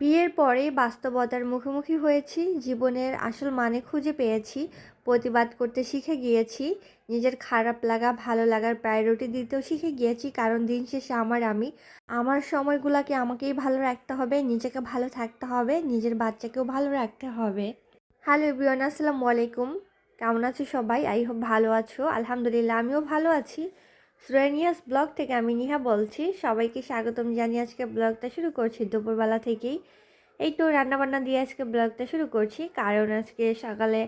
বিয়ের পরে বাস্তবতার মুখোমুখি হয়েছি, জীবনের আসল মানে খুঁজে পেয়েছি, প্রতিবাদ করতে শিখে গিয়েছি, নিজের খারাপ লাগা ভালো লাগার প্রায়োরিটি দিতেও শিখে গিয়েছি। কারণ দিন শেষে আমার সময়গুলোকে আমাকেই ভালো রাখতে হবে, নিজেকে ভালো থাকতে হবে, নিজের বাচ্চাকেও ভালো রাখতে হবে। হ্যালো এভরিওয়ান, আসসালামু আলাইকুম। কেমন আছো সবাই? আই হোপ ভালো আছো। আলহামদুলিল্লাহ আমিও ভালো আছি। সুরানিয়াস ব্লগ থেকে আমি নিহা বলছি। সবাইকে স্বাগতম জানিয়ে আজকে ব্লগটা শুরু করছি দুপুরবেলা থেকেই। এই তো রান্নাবান্না দিয়ে আজকে ব্লগটা শুরু করছি, কারণ আজকে সকালে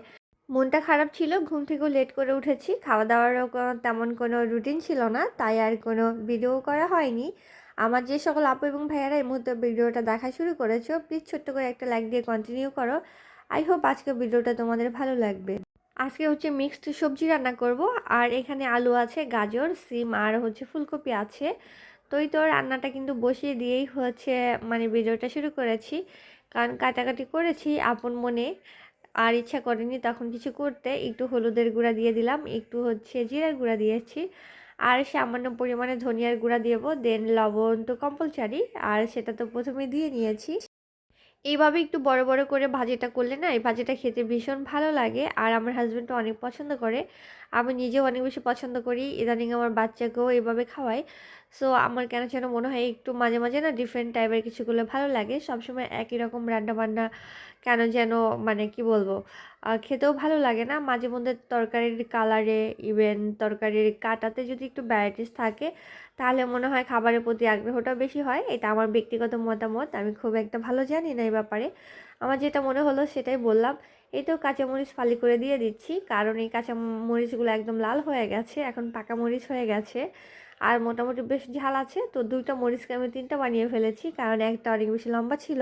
মনটা খারাপ ছিল, ঘুম থেকেও লেট করে উঠেছি, খাওয়া দাওয়ারও তেমন কোনো রুটিন ছিল না, তাই আর কোনো ভিডিও করা হয়নি। আমার যে সকল আপু এবং ভাইয়ারা এই মুহূর্তে ভিডিওটা দেখা শুরু করেছো, প্লিজ ছোট্ট করে একটা লাইক দিয়ে কন্টিনিউ করো। আই হোপ আজকে ভিডিওটা তোমাদের ভালো লাগবে। আজকে হচ্ছে মিক্সড সবজি রান্না করব, আর এখানে আলু আছে, গাজর, সিম আর হচ্ছে ফুলকপি আছে। তো এই তো রান্নাটা কিন্তু বসিয়ে দিয়েই হচ্ছে মানে ভিডিওটা শুরু করেছি, কারণ কাটাকাটি করেছি আপন মনে, আর ইচ্ছা করেনি তখন কিছু করতে। একটু হলুদের গুঁড়া দিয়ে দিলাম, একটু হচ্ছে জিরার গুঁড়া দিয়েছি, আর সামান্য পরিমাণে ধনিয়ার গুঁড়া দেবো, দেন লবণ তো কম্পালসারি, আর সেটা তো প্রথমে দিয়ে নিয়েছি। এইভাবে একটু বড় বড় করে ভাজিটা করলে না, এই ভাজিটা খেতে ভীষণ ভালো লাগে, আর আমার হাজব্যান্ডও অনেক পছন্দ করে, আমি নিজেও অনেক বেশি পছন্দ করি। ইদানিং আমার বাচ্চাকেও এইভাবে খাওয়াই। সো আমার কেন যেন মনে হয় একটু মাঝে মাঝে না ডিফারেন্ট টাইপের কিছুগুলো ভালো লাগে। সবসময় একই রকম রান্না বান্না কেন যেন মানে কি বলবো, খেতেও ভালো লাগে না। মাঝে মধ্যে তরকারির কালারে, ইভেন তরকারির কাটাতে যদি একটু ভ্যারাইটিস থাকে, তাহলে মনে হয় খাবারের প্রতি আগ্রহটা বেশি হয়। এটা আমার ব্যক্তিগত মতামত, আমি খুব একটা ভালো জানি না এই ব্যাপারে। আমার যেটা মনে হলো সেটাই বললাম। এই তো কাঁচামরিচ ফালি করে দিয়ে দিচ্ছি, কারণ এই কাঁচামরিচগুলো একদম লাল হয়ে গেছে, এখন পাকা মরিচ হয়ে গেছে, আর মোটামুটি বেশ ঝাল আছে। তো দুইটা মরিচকে আমি তিনটা বানিয়ে ফেলেছি, কারণ একটা অনেক বেশি লম্বা ছিল।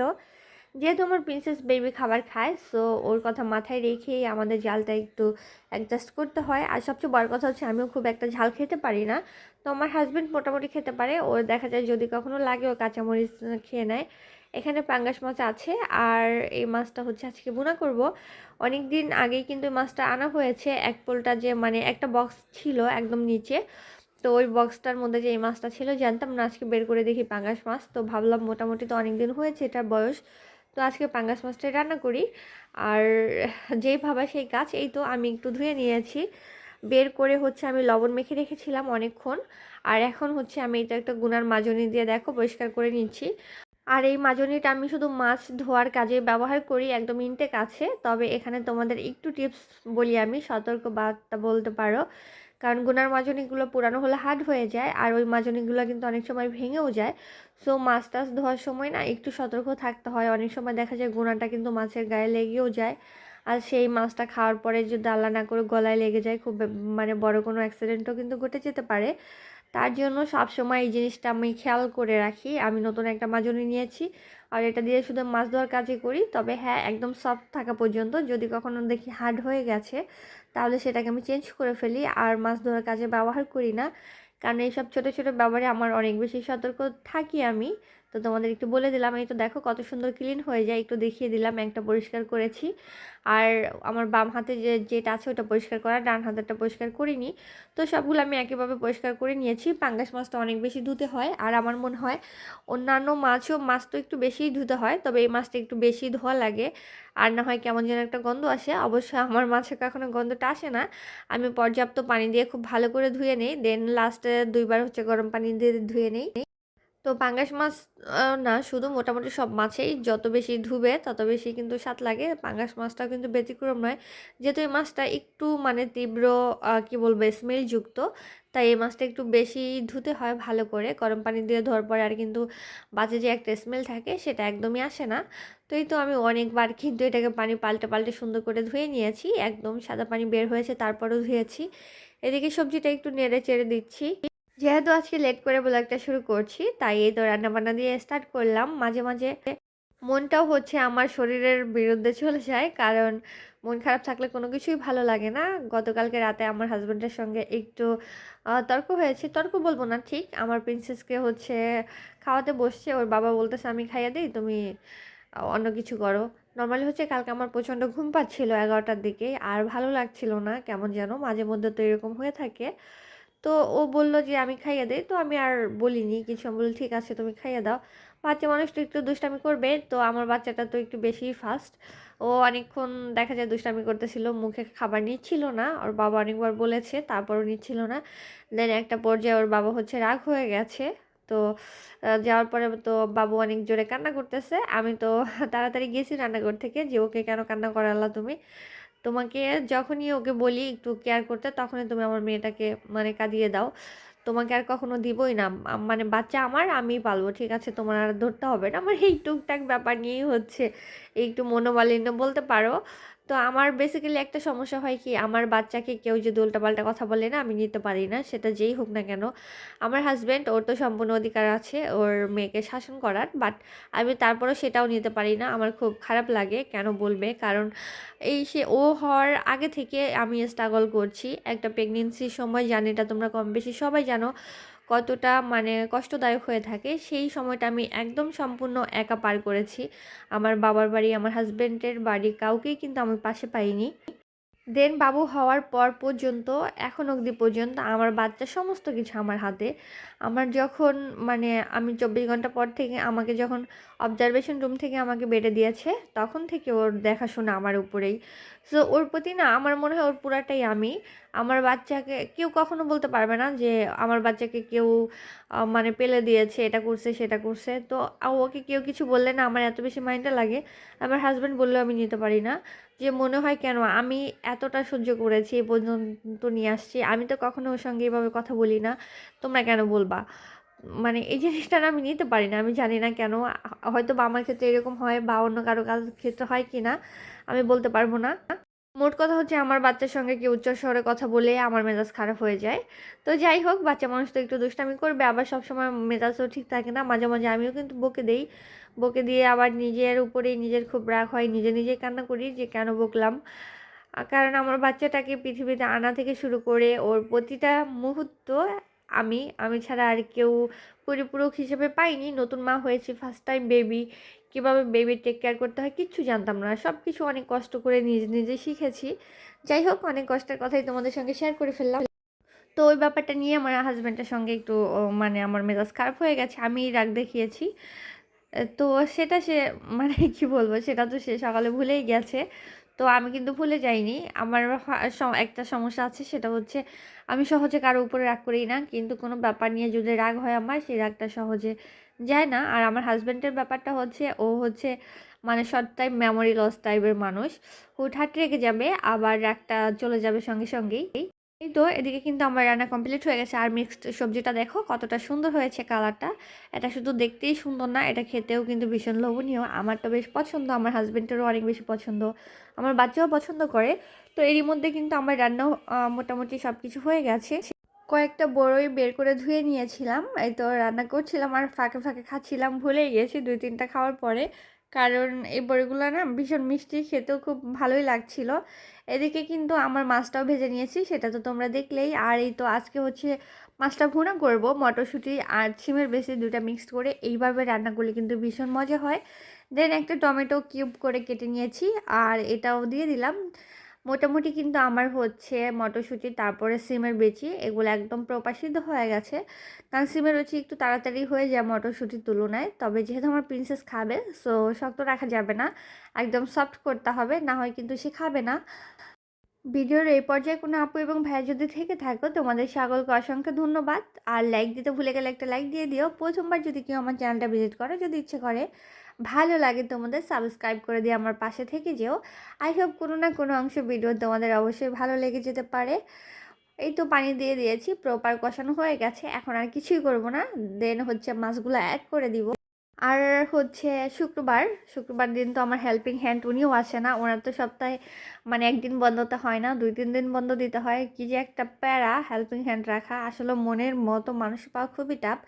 যেহেতু আমার প্রিন্সেস বেবি খাবার খায়, সো ওর কথা মাথায় রেখেই আমাদের ঝালটা একটু অ্যাডজাস্ট করতে হয়। আর সবচেয়ে বড় কথা হচ্ছে আমিও খুব একটা ঝাল খেতে পারি না, তো আমার হাজব্যান্ড মোটামুটি খেতে পারে। ওর দেখা যায় যদি কখনো লাগে ও কাঁচামরিচ খেয়ে নেয়। এখানে পাঙ্গাস মাছ আছে, আর এই মাছটা হচ্ছে আজকে ভুনা করব। অনেক দিন আগেই কিন্তু এই মাছটা আনা হয়েছে, এক পোলটা যে মানে একটা বক্স ছিল একদম নিচে, তো ওই বক্সটার মধ্যে যে এই মাছটা ছিল জানতাম না, আজকে বের করে দেখি পাঙ্গাস মাছ। তো ভাবলাম মোটামুটি তো অনেক দিন হয়েছে এটার বয়স, তো আজকে পাঙ্গাস মাছটাই রান্না করি। আর যেই ভাবা সেই কাজ। এই তো আমি একটু ধুয়ে নিয়েছি, বের করে হচ্ছে আমি লবণ মেখে রেখেছিলাম অনেকক্ষণ, আর এখন হচ্ছে আমি এটা একটা গুনার মাজনি দিয়ে দেখো পরিষ্কার করে নিচ্ছি। আর এই মাজনিটা আমি শুধু মাছ ধোয়ার কাজে ব্যবহার করি, একদম ইনটেক আছে। তবে এখানে তোমাদের একটু টিপস বলি, আমি সতর্ক বার্তা বলতে পারো, কারণ গুনার মাজনিগুলো পুরানো হলে হার্ড হয়ে যায়, আর ওই মাজনিগুলো কিন্তু অনেক সময় ভেঙেও যায়। সো মাছ টাছ ধোয়ার সময় না একটু সতর্ক থাকতে হয়। অনেক সময় দেখা যায় গুনাটা কিন্তু মাছের গায়ে লেগেও যায়, আর সেই মাছটা খাওয়ার পরে যদি আল্লাহ না করে গলায় লেগে যায়, খুব মানে বড় কোনো অ্যাক্সিডেন্টও কিন্তু ঘটে যেতে পারে। তার জন্য সবসময় এই জিনিসটা আমি খেয়াল করে রাখি। আমি নতুন একটা মাজনি নিয়েছি, আর এটা দিয়ে শুধু মাছ ধোয়ার কাজই করি। তবে হ্যাঁ, একদম সফট থাকা পর্যন্ত, যদি কখনো দেখি হার্ড হয়ে গেছে তাহলে সেটাকে আমি চেঞ্জ করে ফেলি, আর মাছ ধোয়ার কাজে ব্যবহার করি না। কারণ এইসব ছোটো ছোটো ব্যাপারে আমার অনেক বেশি সতর্ক থাকি আমি। তো তোমাদের একটু বলে দিলাম। এই তো দেখো কত সুন্দর ক্লিন হয়ে যায়, একটু দেখিয়ে দিলাম একটা পরিষ্কার করেছি। আর আমার বাম হাতে যেটা আছে ওটা পরিষ্কার করা, ডান হাতেরটা পরিষ্কার করিনি। তো সবগুলো আমি একইভাবে পরিষ্কার করে নিয়েছি। পাঙ্গাস মাছটা অনেক বেশি ধুতে হয়, আর আমার মনে হয় অন্যান্য মাছ তো একটু বেশিই ধুতে হয়, তবে এই মাছটা একটু বেশি ধোয়া লাগে, আর না হয় কেমন যেন একটা গন্ধ আসে। অবশ্য আমার মাছে কখনো গন্ধটা আসে না। আমি পর্যাপ্ত পানি দিয়ে খুব ভালো করে ধুয়ে নিই, দেন লাস্টে দুইবার হচ্ছে গরম পানি দিয়ে ধুয়ে নিই। তো পাঙ্গাস মাছ না, শুধু মোটামুটি সব মাছেই যত বেশি ধুবে তত বেশি কিন্তু স্বাদ লাগে। পাঙ্গাস মাছটাও কিন্তু ব্যতিক্রম নয়, যেহেতু এই মাছটা একটু মানে তীব্র কি বলবো স্মেলযুক্ত, তাই এই মাছটা একটু বেশি ধুতে হয় ভালো করে। গরম পানি দিয়ে ধোয়ার পরে আর কিন্তু বাজে যে একটা স্মেল থাকে সেটা একদমই আসে না। তো এই তো আমি অনেকবার কিন্তু এটাকে পানি পাল্টে পাল্টে সুন্দর করে ধুয়ে নিয়েছি, একদম সাদা পানি বের হয়েছে তারপরেও ধুয়েছি। এদিকে সবজিটা একটু নেড়ে চেড়ে দিচ্ছি। যেহেতু আজকে লেট করে ব্লগটা শুরু করছি, তাই এই তো রান্নাবান্না দিয়ে স্টার্ট করলাম। মাঝে মাঝে মনটাও হচ্ছে আমার শরীরের বিরুদ্ধে চলে যায়, কারণ মন খারাপ থাকলে কোনো কিছুই ভালো লাগে না। গতকালকে রাতে আমার হাজব্যান্ডের সঙ্গে একটু তর্ক হয়েছে, তর্ক বলবো না ঠিক, আমার প্রিন্সেসকে হচ্ছে খাওয়াতে বসছে, ওর বাবা বলতেছে আমি খাইয়ে দিই, তুমি অন্য কিছু করো। নর্মালি হচ্ছে কালকে আমার প্রচণ্ড ঘুম পাচ্ছিল 11টার দিকে, আর ভালো লাগছিল না কেমন যেন, মাঝে মধ্যে তো এরকম হয়ে থাকে। তো ও বলল যে আমি খাইয়ে দেই, তো আমি আর বলিনি কিছু, আমি বলি ঠিক আছে তুমি খাইয়ে দাও। বাচ্চা মানুষ তো একটু দুষ্টামি করবে, তো আমার বাচ্চাটা তো একটু বেশিই ফাস্ট। ও অনেকক্ষণ দেখা যায় দুষ্টামি করতেছিল, মুখে খাবার নিচ্ছিল না। ওর বাবা অনেকবার বলেছে, তারপরও নিচ্ছিল না। দেন একটা পর্যায়ে ওর বাবা হচ্ছে রাগ হয়ে গেছে। তো যাওয়ার পরে তো বাবু অনেক জোরে কান্না করতেছে। আমি তো তাড়াতাড়ি গেছি রান্নাঘর থেকে যে, "ওকে কেন কান্না করালা তুমি? তোমাকে যখনই ওকে বলি একটু কেয়ার করতে, তখনই তুমি আমার মেয়েটাকে মানে কাঁদিয়ে দাও। তোমাকে আর কখনো দিবই না। মানে বাচ্চা আমার, আমিই পালবো। ঠিক আছে? তোমার আর ধরতে হবে না।" আমার এই টুকটাক ব্যাপার নিয়েই হচ্ছে একটু মনোমালিন্য বলতে পারো। তো আমার বেসিক্যালি একটা সমস্যা হয় কি, আমার বাচ্চাকে কেউ যদি উল্টাপাল্টা কথা বলে না, আমি নিতে পারি না। সেটা যেই হোক না কেন। আমার হাসব্যান্ড, ওর তো সম্পূর্ণ অধিকার আছে ওর মেয়েকে শাসন করার। বাট আমি তারপরেও সেটাও নিতে পারি না। আমার খুব খারাপ লাগে। কেন বলবে? কারণ ও হওয়ার আগে থেকে আমি স্ট্রাগল করছি। একটা প্রেগনেন্সির সময় জার্নিটা তোমরা কম বেশি সবাই জানো কতটা মানে কষ্টদায়ক হয়ে থাকে। সেই সময়টা আমি একদম সম্পূর্ণ একা পার করেছি। আমার বাবার বাড়ি, আমার হাসব্যান্ডের বাড়ি কাউকেই কিন্তু আমি পাশে পাইনি। দেন বাবু হওয়ার পর পর্যন্ত এখন অবধি পর্যন্ত আমার বাচ্চা সমস্ত কিছু আমার হাতে। আমার যখন মানে আমি ২৪ ঘন্টা পর থেকে আমাকে যখন অবজারভেশন রুম থেকে আমাকে বেডে দিয়েছে, তখন থেকে ওর দেখাশোনা আমার উপরেই। সো ওর প্রতি না আমার মনে হয় ওর পুরাটাই আমি। আমার বাচ্চাকে কেউ কখনো বলতে পারবে না যে আমার বাচ্চাকে কেউ মানে পেলে দিয়েছে, এটা করছে, সেটা করছে। তো ওকে কেউ কিছু বললে না আমার এত বেশি মাইন্ডটা লাগে। আমার হাসব্যান্ড বললেও আমি নিতে পারি না। যে মনে হয় কেন আমি এতটা সহ্য করেছি এ পর্যন্ত নিয়ে আসছি, আমি তো কখনো ওর সঙ্গে এভাবে কথা বলি না, তোমরা কেন বলবা? মানে এই জিনিসটা না আমি নিতে পারি না, আমি জানি না কেন। হয়তো বা আমার ক্ষেত্রে এরকম হয় বা অন্য কারো ক্ষেত্রে হয় কি না আমি বলতে পারবো না। মোট কথা হচ্ছে আমার বাচ্চার সঙ্গে কেউ উচ্চ স্বরে কথা বলে আমার মেজাজ খারাপ হয়ে যায়। তো যাই হোক, বাচ্চা মানুষ তো একটু দুষ্টামি করবে, আবার সবসময় মেজাজও ঠিক থাকে না। মাঝে মাঝে আমিও কিন্তু বকে দেই। বকে দিয়ে আবার নিজের উপরেই নিজের খুব রাগ হয়, নিজে নিজেই কান্না করি যে কেন বকলাম। কারণ আমার বাচ্চাটাকে পৃথিবীতে আনা থেকে শুরু করে ওর প্রতিটা মুহূর্ত আমি আমি ছাড়া আর কেউ পরিপূরক হিসেবে পাইনি। নতুন মা হয়েছি, ফার্স্ট টাইম বেবি, কীভাবে বেবির টেক কেয়ার করতে হয় কিচ্ছু জানতাম না। সব কিছু অনেক কষ্ট করে নিজে নিজে শিখেছি। যাই হোক, অনেক কষ্টের কথাই তোমাদের সঙ্গে শেয়ার করে ফেললাম। তো ওই ব্যাপারটা নিয়ে আমার হাজব্যান্ডের সঙ্গে একটু মানে আমার মেজাজ খারাপ হয়ে গেছে, আমিই রাগ দেখিয়েছি। তো সেটা সে মানে কি বলবো, সেটা তো সে সকালে ভুলেই গেছে। তো আমি কিন্তু ভুলে যাইনি। আমার একটা সমস্যা আছে, সেটা হচ্ছে আমি সহজে কারো উপরে রাগ করি না। কিন্তু কোনো ব্যাপার নিয়ে যদি রাগ হয় আমার, সেই রাগটা সহজে যায় না। আর আমার হাসব্যান্ডের ব্যাপারটা হচ্ছে ও হচ্ছে মানে শর্ট টাইম মেমোরি লস টাইপের মানুষ। হুটহাট রেগে যাবে, আবার রাগটা চলে যাবে সঙ্গে সঙ্গেই। এই তো এদিকে কিন্তু আমার রান্না কমপ্লিট হয়ে গেছে। আর মিক্সড সবজিটা দেখো কতটা সুন্দর হয়েছে কালারটা। এটা শুধু দেখতেই সুন্দর না, এটা খেতেও কিন্তু ভীষণ লোভনীয়। আমার তো বেশ পছন্দ, আমার হাজবেন্ডেরও অনেক বেশি পছন্দ, আমার বাচ্চাও পছন্দ করে। তো এরই মধ্যে কিন্তু আমার রান্নাও মোটামুটি সব কিছু হয়ে গেছে। কয়েকটা বড়ই বের করে ধুয়ে নিয়েছিলাম, এই তো রান্না করছিলাম আর ফাঁকে ফাঁকে খাচ্ছিলাম, ভুলেই গেছি ২-৩টা খাওয়ার পরে। কারণ এই বড়িগুলো না ভীষণ মিষ্টি, খেতেও খুব ভালোই লাগছিল। এদিকে কিন্তু আমার মাছটাও ভেজে নিয়েছি, সেটা তো তোমরা দেখলেই। আর এই তো আজকে হচ্ছে মাছটা ভুনা করব, মটরশুঁটি আর সিমের বেশি দুটা মিক্সড করে। এইভাবে রান্না করলে কিন্তু ভীষণ মজা হয়। দেন একটা টমেটো কিউব করে কেটে নিয়েছি আর এটাও দিয়ে দিলাম। মোটামুটি কিন্তু আমার হচ্ছে মটরশুঁটি তারপরে সিমের বিচি এগুলো একদম প্রপার সিদ্ধ হয়ে গেছে। কারণ সিমের বিচি একটু তাড়াতাড়ি হয়ে যায় মটরশুঁটির তুলনায়। তবে যেহেতু আমার প্রিন্সেস খাবে, সো শক্ত রাখা যাবে না, একদম সফট করতে হবে, না হয় কিন্তু সে খাবে না। ভিডিওর এই পর্যায়ে কোনো আপু এবং ভাইয়া যদি থেকে থাকো, তোমাদের সকলকে অসংখ্য ধন্যবাদ। আর লাইক দিতে ভুলে গেলে একটা লাইক দিয়ে দিও। প্রথমবার যদি কেউ আমার চ্যানেলটা ভিজিট করে, যদি ইচ্ছে করে, ভালো লাগে তোমাদের, সাবস্ক্রাইব করে দিয়ে আমার পাশে থেকে যেও। আই হোপ কোনো না কোনো অংশ ভিডিও তোমাদের অবশ্যই ভালো লেগে যেতে পারে। এই তো পানি দিয়ে দিয়েছি, প্রপার কষানো হয়ে গেছে, এখন আর কিছুই করব না। দেন হচ্ছে মাছগুলো অ্যাড করে দিব। আর হচ্ছে শুক্রবার শুক্রবার দিন তো আমার হেল্পিং হ্যান্ড উনিও আসে না, ওনার তো সপ্তাহে মানে একদিন বন্ধ তো হয় না, ২-৩ দিন বন্ধ দিতে হয়। কি যে একটা প্যারা হেল্পিং হ্যান্ড রাখা, আসলে মনের মতো মানুষ পাওয়া খুবই টাফ।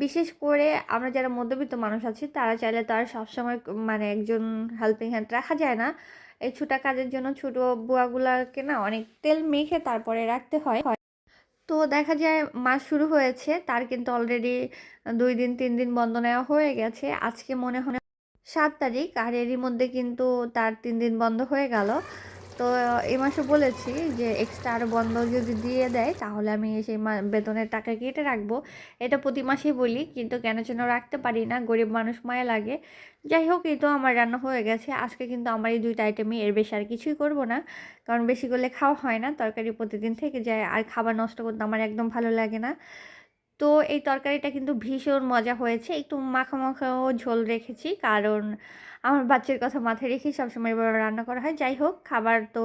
বিশেষ করে আমরা যারা মধ্যবিত্ত মানুষ আছি, তারা চাইলে তো আর সবসময় মানে একজন হেল্পিং হ্যান্ড রাখা যায় না। এই ছোটা কাজের জন্য ছোটো বুয়াগুলাকে না অনেক তেল মেখে তারপরে রাখতে হয়। তো দেখা যায় মাস শুরু হয়েছে, তার কিন্তু অলরেডি ২-৩ দিন বন্ধ নেওয়া হয়ে গেছে। আজকে মনে হয় ৭ তারিখ, আর এরই মধ্যে কিন্তু তার ৩ দিন বন্ধ হয়ে গেল। তো এই মাসে বলেছি যে এক্সট্রা আরও বন্ধ যদি দিয়ে দেয় তাহলে আমি সেই বেতনের টাকা কেটে রাখবো। এটা প্রতি মাসেই বলি, কিন্তু কেন যেন রাখতে পারি না, গরিব মানুষ, মায়া লাগে। যাই হোক, এই তো আমার রান্না হয়ে গেছে। আজকে কিন্তু আমার এই 2টা আইটেমই, এর বেশি আর কিছুই করব না, কারণ বেশি করলে খাওয়া হয় না, তরকারি প্রতিদিন থেকে যায়, আর খাবার নষ্ট করতে আমার একদম ভালো লাগে না। তো এই তরকারিটা কিন্তু ভীষণ মজা হয়েছে। একটু মাখা মাখাও ঝোল রেখেছি, কারণ আমার বাচ্চার কথা মাথায় রেখেই সবসময় এভাবে রান্না করা হয়। যাই হোক, খাবার তো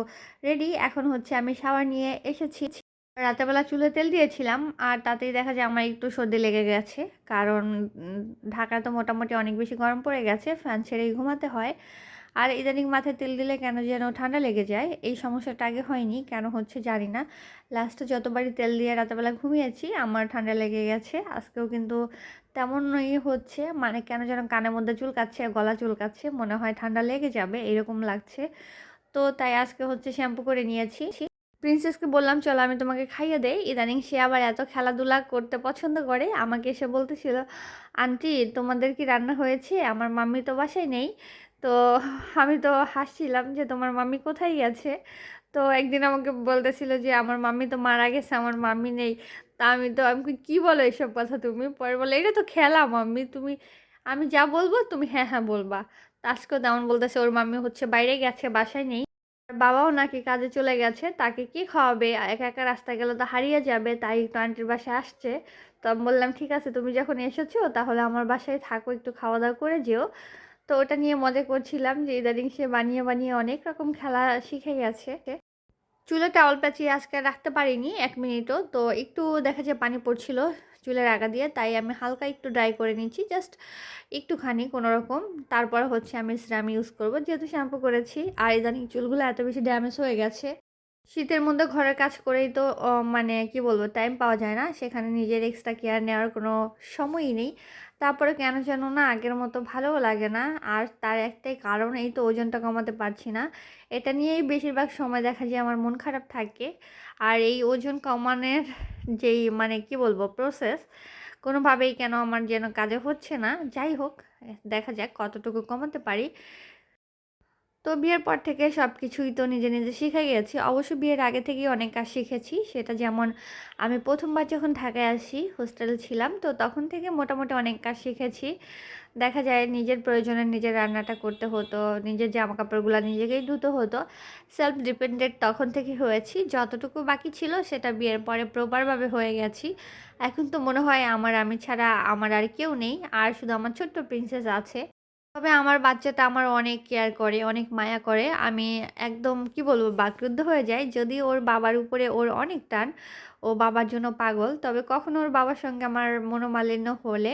রেডি। এখন হচ্ছে আমি শাওয়ার নিয়ে এসেছি। রাতেরবেলা চুলে তেল দিয়েছিলাম, আর তাতেই দেখা যায় আমার একটু সর্দি লেগে গেছে। কারণ ঢাকায় তো মোটামুটি অনেক বেশি গরম পড়ে গেছে, ফ্যান ছেড়েই ঘুমাতে হয়। আর ইদানিং মাথায় তেল দিলে কেন যেন ঠান্ডা লেগে যায়। এই সমস্যাটা আগে হয়নি, কেন হচ্ছে জানি না। লাস্টে যতবারই তেল দিয়ে রাতেরবেলা ঘুমিয়েছি আমার ঠান্ডা লেগে গেছে। আজকেও কিন্তু তেমনই হচ্ছে, মানে কেন যেন কানের মধ্যে চুলকাচ্ছে, গলা চুলকাচ্ছে, মনে হয় ঠান্ডা লেগে যাবে এরকম লাগছে। তো তাই আজকে হচ্ছে শ্যাম্পু করে নিয়েছি। প্রিন্সেসকে বললাম চলো আমি তোমাকে খাইয়ে দেই। ইদানিং সে আবার এত খেলাধুলা করতে পছন্দ করে, আমাকে এসে বলতেছিল, আন্টি তোমাদের কি রান্না হয়েছে, আমার মাম্মি তো বাসায় নেই। তো আমি তো হাসছিলাম যে তোমার মাম্মি কোথায় গেছে। তো একদিন আমাকে বলতেছিল যে আমার মাম্মি তো মারা গেছে, আমার মাম্মি নেই। তা আমি কি বলো এসব কথা তুমি? পরে বলে এটা তো খেলা মাম্মি, তুমি আমি যা বলবো তুমি হ্যাঁ হ্যাঁ বলবা। তা আজকেও তেমন বলতেছে, ওর মাম্মি হচ্ছে বাইরে গেছে, বাসায় নেই। আর বাবাও নাকি কাজে চলে গেছে, তাকে কি খাওয়াবে, একা একা রাস্তায় গেলে তো হারিয়ে যাবে, তাই একটু আন্টির বাসায় আসছে। তো আমি বললাম ঠিক আছে, তুমি যখন এসেছো তাহলে আমার বাসায় থাকো, একটু খাওয়া দাওয়া করে যেও। তো ওটা নিয়ে মজা করছিলাম যে ইদানিং সে বানিয়ে বানিয়ে অনেক রকম খেলা শিখে গেছে। চুলে টাওয়াল পেঁচিয়ে আজকে রাখতে পারিনি 1 মিনিটও, তো একটু দেখা যায় পানি পড়ছিল চুলের আগা দিয়ে, তাই আমি হালকা একটু ড্রাই করে নিচ্ছি, জাস্ট একটুখানি কোনো রকম। তারপর হচ্ছে আমি সিরাম ইউজ করব, যেহেতু শ্যাম্পু করেছি। আর ইদানিং চুলগুলো এত বেশি ড্যামেজ হয়ে গেছে, শীতের মধ্যে ঘরের কাজ করেই তো মানে কি বলবো, টাইম পাওয়া যায় না, সেখানে নিজের এক্সট্রা কেয়ার নেওয়ার কোনো সময়ই নেই। তারপরে কেন যেন না আগের মতো ভালোও লাগে না। আর তার একটাই কারণ, এই তো ওজনটা কমাতে পারছি না। এটা নিয়েই বেশিরভাগ সময় দেখা যায় আমার মন খারাপ থাকে। আর এই ওজন কমানোর যেই মানে কি বলবো প্রসেস, কোনোভাবেই কেন আমার যেন কাজে হচ্ছে না। যাই হোক, দেখা যাক কতটুকু কমাতে পারি। তো বিয়ের পর থেকে সব কিছুই তো নিজে নিজে শিখে গেছি। অবশ্য বিয়ের আগে থেকেই অনেক কাজ শিখেছি। সেটা যেমন আমি প্রথমবার যখন ঢাকায় আসি, হোস্টেলে ছিলাম, তো তখন থেকে মোটামুটি অনেক কাজ শিখেছি। দেখা যায় নিজের প্রয়োজনে নিজের রান্নাটা করতে হতো, নিজের জামাকাপড়গুলো নিজেকেই ধুতে হতো। সেলফ ডিপেন্ডেন্ট তখন থেকে হয়েছি। যতটুকু বাকি ছিল সেটা বিয়ের পরে প্রপারভাবে হয়ে গেছি। এখন তো মনে হয় আমি ছাড়া আমার আর কেউ নেই, আর শুধু আমার ছোট্ট প্রিন্সেস আছে। তবে আমার বাচ্চাটা আমার অনেক কেয়ার করে, অনেক মায়া করে। আমি একদম কি বলবো বাকরুদ্ধ হয়ে যাই। যদিও ওর বাবার উপরে ওর অনেক টান, ও বাবার জন্য পাগল। তবে কখনো ওর বাবার সঙ্গে আমার মনোমালিন্য হলে,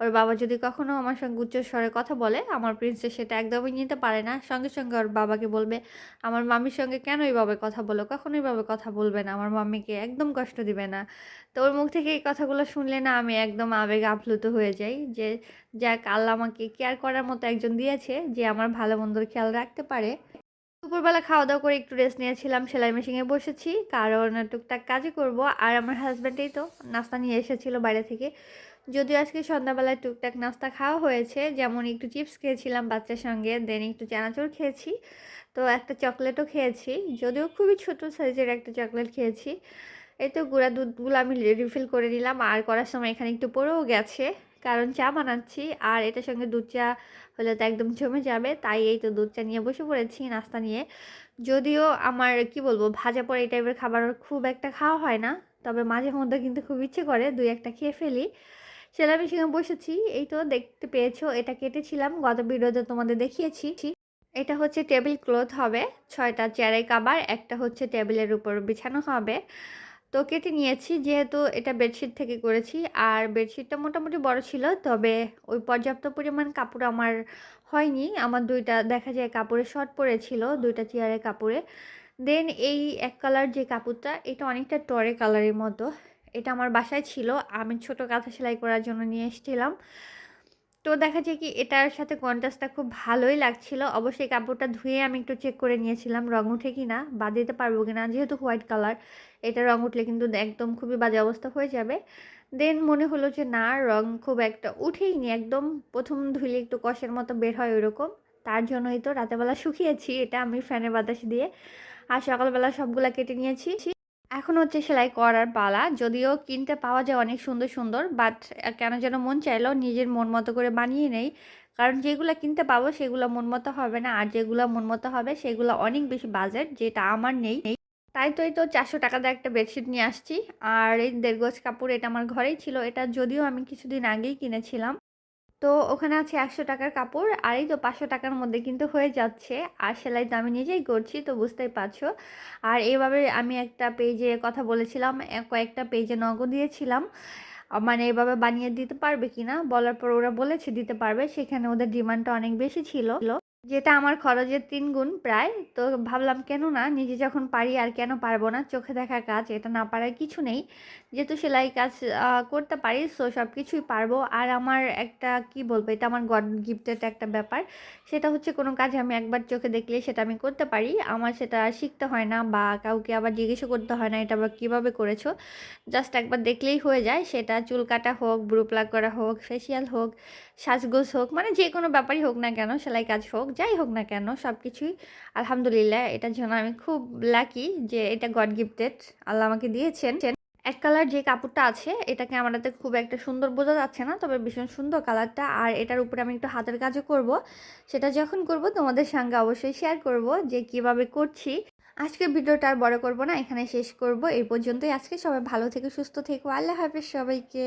ওর বাবা যদি কখনো আমার সঙ্গে উচ্চস্বরে কথা বলে, আমার প্রিন্সেস সেটা একদমই নিতে পারে না। সঙ্গে সঙ্গে ওর বাবাকে বলবে, আমার মাম্মির সঙ্গে কেন এইভাবে কথা বলো, কখনো এইভাবে কথা বলবে না, আমার মাম্মিকে একদম কষ্ট দিবে না। তো ওর মুখ থেকে এই কথাগুলো শুনলে না আমি একদম আবেগে আপ্লুত হয়ে যাই যে যাক, আল্লাহ আমাকে কেয়ার করার মতো একজন দিয়েছে যে আমার ভালো মন্দর খেয়াল রাখতে পারে। দুপুরবেলা খাওয়া দাওয়া করে একটু রেস্ট নিয়েছিলাম, সেলাই মেশিনে বসেছি, কারণ টুকটাক কাজই করব। আর আমার হাজব্যান্ডই তো নাস্তা নিয়ে এসেছিল বাইরে থেকে। যদিও আজকে সন্ধ্যাবেলায় টুকটাক নাস্তা খাওয়া হয়েছে, যেমন একটু চিপস খেয়েছিলাম বাচ্চার সঙ্গে, দেন একটু চানাচুর খেয়েছি, তো একটা চকলেটও খেয়েছি। যদিও খুবই ছোট সাইজের একটা চকলেট খেয়েছি। এই তো গুঁড়া দুধগুলো আমি রিফিল করে নিলাম, আর করার সময় এখানে একটু পড়েও গেছে, কারণ চা বানাচ্ছি। আর এটার সঙ্গে দুধ চা হলে তো একদম জমে যাবে, তাই এই তো দুধ চা নিয়ে বসে পড়েছি নাস্তা নিয়ে। যদিও আমার কি বলবো ভাজা পড়া এই টাইপের খাবার খুব একটা খাওয়া হয় না, তবে মাঝে মধ্যে কিন্তু খুব ইচ্ছে করে দুই একটা খেয়ে ফেলি। সেলাই মেশিনে বসেছি, এই তো দেখতে পেয়েছো, এটা কেটেছিলাম গত ভিডিওতে তোমাদের দেখিয়েছি। এটা হচ্ছে টেবিল ক্লথ হবে, 6টা চেয়ারের কাভার, একটা হচ্ছে টেবিলের উপর বিছানো হবে। তো কেটে নিয়েছি, যেহেতু এটা বেডশিট থেকে করেছি। আর বেডশিটটা মোটামুটি বড় ছিল, তবে ওই পর্যাপ্ত পরিমাণ কাপড় আমার হয়নি। আমার দুইটা দেখা যায় কাপড়ে শর্ট পড়েছিল, দুইটা চেয়ারের কাপড়ে। দেন এই এক কালার যে কাপড়টা, এটা অনেকটা টরে কালারের মতো। এটা আমার বাসায় ছিল, আমি ছোট কাঁথা সেলাই করার জন্য নিয়ে এসেছিলাম। তো দেখা যায় কি এটার সাথে কন্ট্রাস্টটা খুব ভালোই লাগছিল। অবশ্যই কাপড়টা ধুয়ে আমি একটু চেক করে নিয়েছিলাম রং উঠে কিনা, বাদ দিতে পারবো কিনা, যেহেতু হোয়াইট কালার, এটা রং উঠলে কিন্তু একদম খুবই বাজে অবস্থা হয়ে যাবে। দেন মনে হলো যে না, রং খুব একটা উঠেইনি, একদম প্রথম ধুলে একটু কষের মতো বের হয় ওইরকম। তার জন্যই তো রাতেবেলা শুকিয়েছি এটা আমি ফ্যানের বাতাস দিয়ে। আর সকালবেলা সবগুলা কেটে নিয়েছি। এখন হচ্ছে সেলাই করার পালা। যদিও কিনতে পাওয়া যায় অনেক সুন্দর, সুন্দর, বাট কেন যেন মন চাইলো নিজের মন মতো করে বানিয়ে নেই। কারণ যেগুলা কিনতে পাবো সেগুলো মন মতো হবে না। আর যেগুলা মন মতো হবে সেগুলো অনেক বেশি বাজেট, যেটা আমার নেই। তাই তো এই তো ৳৪০০ দিয়ে একটা বেডশিট নিয়ে আসছি। আর এই ১.৫ গজ কাপড়, এটা আমার ঘরেই ছিল। এটা যদিও আমি কিছুদিন আগেই কিনেছিলাম। তো ওখানে আছে ৳১০০ র কাপড়, আর এই তো ৳৫০০ র মধ্যে কিন্তু হয়ে যাচ্ছে। আর সেলাই তো আমি নিজেই করছি, তো বুঝতেই পারছো। আর এভাবে আমি একটা পেজে কথা বলেছিলাম, কয়েকটা পেজে নকও দিয়েছিলাম। মানে এভাবে বানিয়ে দিতে পারবে কিনা? বলার পর ওরা বলেছে দিতে পারবে। সেখানে ওদের ডিমান্ডটা অনেক বেশি ছিল। যেটা আমার খরচের ৩ গুণ প্রায়। তো ভাবলাম কেন না? নিজে যখন পারি আর কেন পারব না? চোখে দেখা কাজ, এটা না পারার কিছু নেই। যেহেতু সেলাই কাজ করতে পারি, সো সবকিছুই পারবো। আর আমার একটা কি বলবো, এটা আমার গড গিফটেড একটা ব্যাপার। সেটা হচ্ছে কোনো কাজ আমি একবার চোখে দেখলেই সেটা আমি করতে পারি। আমার সেটা শিখতে হয় না বা কাউকে আবার জিজ্ঞাসা করতে হয় না এটা আবার কীভাবে করেছো। জাস্ট একবার দেখলেই হয়ে যায়। সেটা চুল কাটা হোক, ব্রু প্লাক করা হোক, ফেসিয়াল হোক, সাজগোজ হোক, মানে যে কোনো ব্যাপারই হোক না কেন, সেলাই কাজ হোক, যাই হোক না কেন, সব কিছুই আলহামদুলিল্লাহ। এটার জন্য আমি খুব লাকি যে এটা গড গিফটেড, আল্লাহ আমাকে দিয়েছেন। এক কালার যে কাপড়টা আছে এটাকে আমার হাতে খুব একটা সুন্দর বোঝা যাচ্ছে না, তবে ভীষণ সুন্দর কালারটা। আর এটার উপরে আমি একটু হাতের কাজও করব। সেটা যখন করব তোমাদের সঙ্গে অবশ্যই শেয়ার করব যে কিভাবে করছি। আজকের ভিডিওটা আর বড় করব না, এখানে শেষ করব। এই পর্যন্তই আজকে। সবাই ভালো থেকো, সুস্থ থেকো। আল্লাহ হাফেজ সবাইকে।